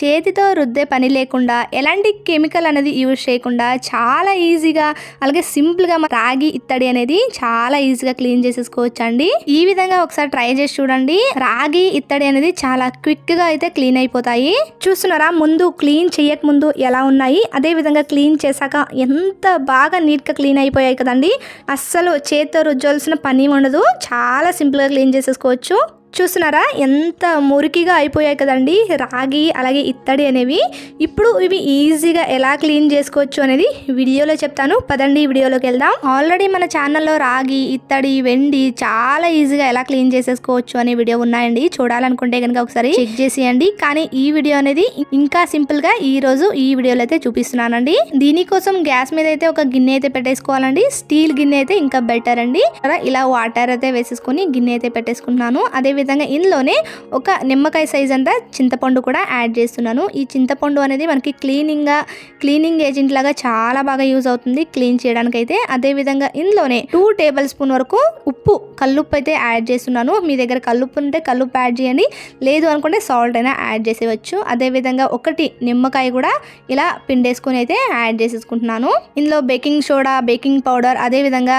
చేతితో రుద్దే పని లేకుండా ఎలాంటి కెమికల్ అనేది యూజ్ చేయకుండా చాలా ఈజీగా అలాగే సింపుల్గా రాగి ఇత్తడి అనేది చాలా ఈజీగా క్లీన్ చేసేసుకోవచ్చు అండి. ఈ విధంగా ఒకసారి ట్రై చేసి చూడండి. రాగి ఇత్తడి అనేది చాలా క్విక్గా అయితే క్లీన్ అయిపోతాయి. చూస్తున్నారా, ముందు క్లీన్ చేయక ముందు ఎలా ఉన్నాయి, అదే విధంగా క్లీన్ చేశాక ఎంత బాగా నీట్గా క్లీన్ అయిపోయాయి కదండి. అస్సలు చేతితో రుద్దాల్సిన పని ఉండదు, చాలా సింపుల్గా క్లీన్ చేసేసుకోవచ్చు. చూస్తున్నారా ఎంత మురికిగా అయిపోయాయి కదండి రాగి అలాగే ఇత్తడి అనేవి. ఇప్పుడు ఇవి ఈజీగా ఎలా క్లీన్ చేసుకోవచ్చు అనేది వీడియోలో చెప్తాను. పదండి వీడియోలోకి వెళ్దాం. ఆల్రెడీ మన ఛానల్లో రాగి ఇత్తడి వెండి చాలా ఈజీగా ఎలా క్లీన్ చేసేసుకోవచ్చు అనే వీడియో ఉన్నాయండి. చూడాలనుకుంటే కనుక ఒకసారి చెక్ చేసేయండి. కానీ ఈ వీడియో అనేది ఇంకా సింపుల్ గా ఈ రోజు ఈ వీడియోలో అయితే చూపిస్తున్నానండి. దీనికోసం గ్యాస్ మీద అయితే ఒక గిన్నె అయితే పెట్టేసుకోవాలండి. స్టీల్ గిన్నె అయితే ఇంకా బెటర్ అండి. ఇలా వాటర్ అయితే వేసేసుకొని గిన్నె అయితే పెట్టేసుకుంటున్నాను. అదే విధంగా ఇందులోనే ఒక నిమ్మకాయ సైజ్ అంతా చింతపండు కూడా యాడ్ చేస్తున్నాను. ఈ చింతపండు అనేది మనకి క్లీనింగ్ ఏజెంట్ లాగా చాలా బాగా యూజ్ అవుతుంది క్లీన్ చేయడానికి అయితే. అదే విధంగా ఇందులోనే 2 టేబుల్ స్పూన్ వరకు కల్లుప్పు అయితే యాడ్ చేస్తున్నాను. మీ దగ్గర కల్లుప్పు ఉంటే కల్లుప్పు యాడ్ చేయండి, లేదు అనుకుంటే సాల్ట్ అయినా యాడ్ చేసేవచ్చు. అదే విధంగా 1 నిమ్మకాయ కూడా ఇలా పిండేసుకుని అయితే యాడ్ చేసేసుకుంటున్నాను. ఇందులో బేకింగ్ సోడా, బేకింగ్ పౌడర్, అదే విధంగా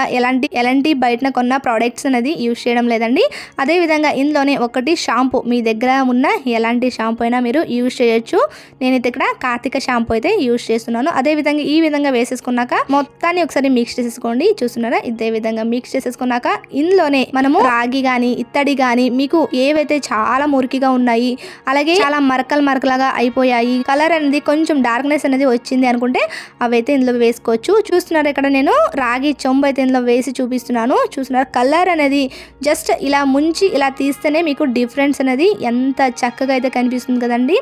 ఎలాంటి బయటన కొన్న ప్రోడక్ట్స్ అనేది యూజ్ చేయడం లేదండి. అదే విధంగా ఇందులోనే 1 షాంపూ, మీ దగ్గర ఉన్న ఎలాంటి షాంపూ అయినా మీరు యూజ్ చేయొచ్చు. నేనైతే ఇక్కడ కార్తిక షాంపూ అయితే యూజ్ చేస్తున్నాను. అదే విధంగా ఈ విధంగా వేసేసుకున్నాక మొత్తాన్ని ఒకసారి మిక్స్ చేసేసుకోండి. చూస్తున్నారా, ఇదే విధంగా మిక్స్ చేసేసుకున్నాక ఇందులోనే మనము రాగి గాని ఇత్తడి గాని మీకు ఏవైతే చాలా మురికిగా ఉన్నాయి, అలాగే చాలా మరకలాగా అయిపోయాయి, కలర్ అనేది కొంచెం డార్క్నెస్ అనేది వచ్చింది అనుకుంటే అవైతే ఇందులో వేసుకోవచ్చు. చూస్తున్నారా, ఇక్కడ నేను రాగి చెంబు అయితే ఇందులో వేసి చూపిస్తున్నాను. చూస్తున్నారా, కలర్ అనేది జస్ట్ ఇలా ముంచి ఇలా తీస్తేనే మీకు డిఫరెన్స్ అనేది ఎంత చక్కగా అయితే కనిపిస్తుంది కదండి.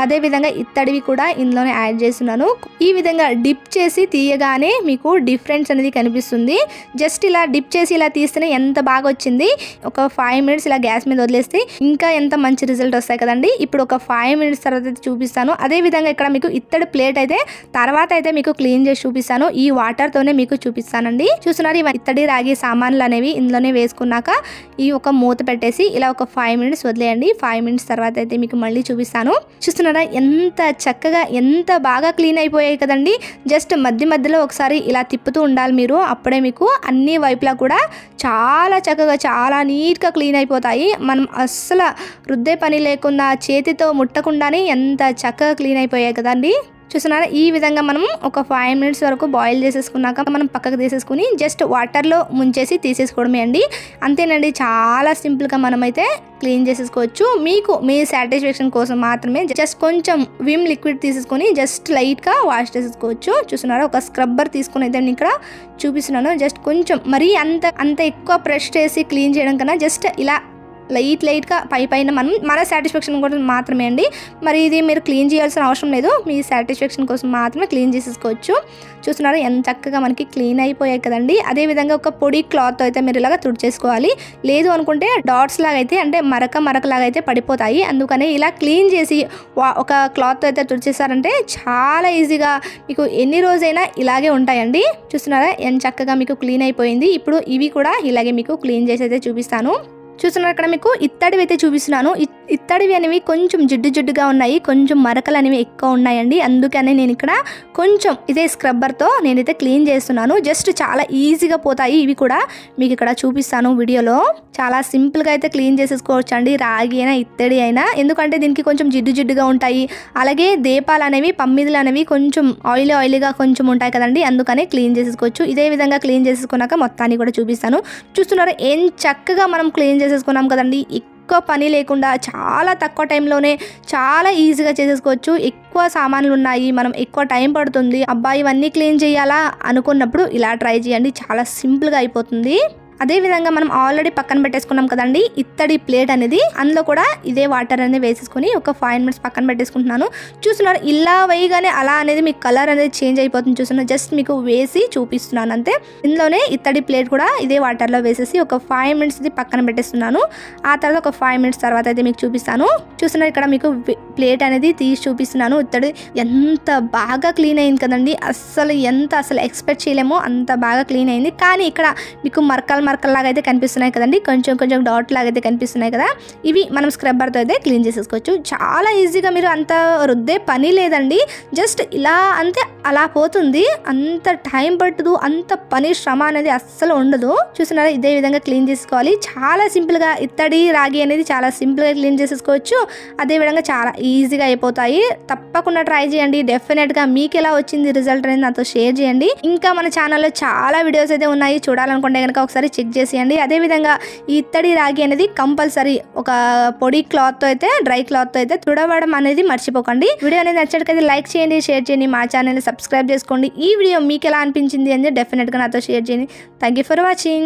అదే విధంగా ఇత్తడివి కూడా ఇందులోనే యాడ్ చేస్తున్నాను. ఈ విధంగా డిప్ చేసి తీయగానే మీకు డిఫరెన్స్ అనేది కనిపిస్తుంది. జస్ట్ ఇలా డిప్ చేసి ఇలా తీస్తేనే ఎంత బాగా వచ్చింది. ఒక 5 మినిట్స్ ఇలా గ్యాస్ మీద వదిలేస్తే ఇంకా ఎంత మంచి రిజల్ట్ వస్తాయి కదండి. ఇప్పుడు ఒక 5 మినిట్స్ తర్వాత అయితే చూపిస్తాను. అదే విధంగా ఇక్కడ మీకు ఇత్తడి ప్లేట్ అయితే తర్వాత అయితే మీకు క్లీన్ చేసి చూపిస్తాను. ఈ వాటర్ తోనే మీకు చూపిస్తానండి. చూస్తున్నారు, ఈ ఇత్తడి రాగి సామాన్లు అనేవి ఇందులోనే వేసుకున్నాక ఈ ఒక మూత పెట్టేసి ఇలా ఒక 5 మినిట్స్ వదిలేయండి. 5 మినిట్స్ తర్వాత అయితే మీకు మళ్ళీ చూపిస్తాను. చూస్తున్నారా, ఎంత చక్కగా ఎంత బాగా క్లీన్ అయిపోయాయి కదండి. జస్ట్ మధ్యలో ఒకసారి ఇలా తిప్పుతూ ఉండాలి మీరు, అప్పుడే మీకు అన్ని వైపులా కూడా చాలా చక్కగా చాలా నీట్గా క్లీన్ అయిపోతాయి. మనం అస్సలు రుద్దే పని లేకుండా చేతితో ముట్టకుండానే ఎంత చక్కగా క్లీన్ అయిపోయాయి కదండి. చూస్తున్నారా, ఈ విధంగా మనం ఒక 5 మినిట్స్ వరకు బాయిల్ చేసేసుకున్నాక మనం పక్కకు తీసేసుకుని జస్ట్ వాటర్లో ముంచేసి తీసేసుకోవడమే అండి. అంతేనండి, చాలా సింపుల్గా మనమైతే క్లీన్ చేసేసుకోవచ్చు. మీకు మీ సాటిస్ఫాక్షన్ కోసం మాత్రమే జస్ట్ కొంచెం విమ్ లిక్విడ్ తీసేసుకొని జస్ట్ లైట్గా వాష్ చేసేసుకోవచ్చు. చూస్తున్నారా, ఒక స్క్రబ్బర్ తీసుకుని అయితే నేను ఇక్కడ చూపిస్తున్నాను. జస్ట్ కొంచెం మరీ అంత ఎక్కువ ప్రెష్ చేసి క్లీన్ చేయడం కన్నా జస్ట్ ఇలా లైట్గా పైన మన సాటిస్ఫాక్షన్ కోసం మాత్రమే అండి. మరి ఇది మీరు క్లీన్ చేయాల్సిన అవసరం లేదు, మీ సాటిస్ఫాక్షన్ కోసం మాత్రమే క్లీన్ చేసేసుకోవచ్చు. చూస్తున్నారు, ఎంత చక్కగా మనకి క్లీన్ అయిపోయాయి కదండి. అదేవిధంగా ఒక పొడి క్లాత్ అయితే మీరు ఇలాగా తుడిచేసుకోవాలి. లేదు అనుకుంటే డాట్స్ లాగా అయితే అంటే మరకలాగా అయితే పడిపోతాయి. అందుకని ఇలా క్లీన్ చేసి ఒక క్లాత్ అయితే తుడిచేసారంటే చాలా ఈజీగా మీకు ఎన్ని రోజైనా ఇలాగే ఉంటాయండి. చూస్తున్నారా, ఎంత చక్కగా మీకు క్లీన్ అయిపోయింది. ఇప్పుడు ఇవి కూడా ఇలాగే మీకు క్లీన్ చేసి అయితే చూపిస్తాను. చూస్తున్నారు, ఇక్కడ మీకు ఇత్తడివి అయితే చూపిస్తున్నాను. ఇత్తడివి అనేవి కొంచెం జిడ్డుగా ఉన్నాయి, కొంచెం మరకలు అనేవి ఎక్కువ ఉన్నాయండి. అందుకనే నేను ఇక్కడ కొంచెం ఇదే స్క్రబ్బర్తో నేనైతే క్లీన్ చేస్తున్నాను. జస్ట్ చాలా ఈజీగా పోతాయి. ఇవి కూడా మీకు ఇక్కడ చూపిస్తాను వీడియోలో. చాలా సింపుల్గా అయితే క్లీన్ చేసేసుకోవచ్చు అండి, రాగి అయినా ఇత్తడి అయినా. ఎందుకంటే దీనికి కొంచెం జిడ్డుగా ఉంటాయి. అలాగే దీపాలు అనేవి పమ్మిదులు అనేవి కొంచెం ఆయిలీగా కొంచెం ఉంటాయి కదండి, అందుకనే క్లీన్ చేసేసుకోవచ్చు. ఇదే విధంగా క్లీన్ చేసేసుకున్నాక మొత్తాన్ని కూడా చూపిస్తాను. చూస్తున్నారు, ఏం చక్కగా మనం క్లీన్ చేసేసుకున్నాం కదండి. ఎక్కువ పని లేకుండా చాలా తక్కువ టైంలోనే చాలా ఈజీగా చేసేసుకోవచ్చు. ఎక్కువ సామాన్లు ఉన్నాయి, మనం ఎక్కువ టైం పడుతుంది, అబ్బాయి ఇవన్నీ క్లీన్ చేయాలా అనుకున్నప్పుడు ఇలా ట్రై చేయండి, చాలా సింపుల్గా అయిపోతుంది. అదే విధంగా మనం ఆల్రెడీ పక్కన పెట్టేసుకున్నాం కదండి ఇత్తడి ప్లేట్ అనేది, అందులో కూడా ఇదే వాటర్ అనేది వేసేసుకొని ఒక 5 మినిట్స్ పక్కన పెట్టేసుకుంటున్నాను. చూస్తున్నారు, ఇలా వేయగానే అలా అనేది మీకు కలర్ అనేది చేంజ్ అయిపోతుంది. చూస్తున్నారు, జస్ట్ మీకు వేసి చూపిస్తున్నాను అంతే. ఇందులోనే ఇత్తడి ప్లేట్ కూడా ఇదే వాటర్లో వేసేసి ఒక 5 మినిట్స్ పక్కన పెట్టేస్తున్నాను. ఆ తర్వాత ఒక 5 మినిట్స్ తర్వాత అయితే మీకు చూపిస్తాను. చూస్తున్నారు, ఇక్కడ మీకు ప్లేట్ అనేది తీసి చూపిస్తున్నాను. ఇత్తడి ఎంత బాగా క్లీన్ అయింది కదండి. అసలు ఎక్స్పెక్ట్ చేయలేము అంత బాగా క్లీన్ అయింది. కానీ ఇక్కడ మీకు మరకలు మరకల్లాగా అయితే కనిపిస్తున్నాయి కదండి, కొంచెం కొంచెం డాట్ లాగా అయితే కనిపిస్తున్నాయి కదా, ఇవి మనం స్క్రబ్బర్తో అయితే క్లీన్ చేసేసుకోవచ్చు. చాలా ఈజీగా, మీరు అంత రుద్దే పని లేదండి, జస్ట్ ఇలా అంతే అలా పోతుంది, అంత టైం పట్టదు, అంత పని శ్రమ అనేది అస్సలు ఉండదు. చూస్తున్నారా, ఇదే విధంగా క్లీన్ చేసుకోవాలి. చాలా సింపుల్గా ఇత్తడి రాగి అనేది చాలా సింపుల్గా క్లీన్ చేసేసుకోవచ్చు. అదేవిధంగా చాలా ఈజీగా అయిపోతాయి. తప్పకుండా ట్రై చేయండి. డెఫినెట్గా మీకు ఎలా వచ్చింది రిజల్ట్ అనేది నాతో షేర్ చేయండి. ఇంకా మన ఛానల్లో చాలా వీడియోస్ అయితే ఉన్నాయి, చూడాలనుకుంటే కనుక ఒకసారి చెక్ చేసేయండి. అదేవిధంగా ఈ ఇత్తడి రాగి అనేది కంపల్సరీ ఒక పొడి క్లాత్తో అయితే, డ్రై క్లాత్తో అయితే తుడవడం అనేది మర్చిపోకండి. వీడియో అనేది నచ్చినట్లయితే లైక్ చేయండి, షేర్ చేయండి, మా ఛానల్ని సబ్స్క్రైబ్ చేసుకోండి. ఈ వీడియో మీకు ఎలా అనిపించింది అని డెఫినెట్గా నాతో షేర్ చేయండి. Thank you for watching.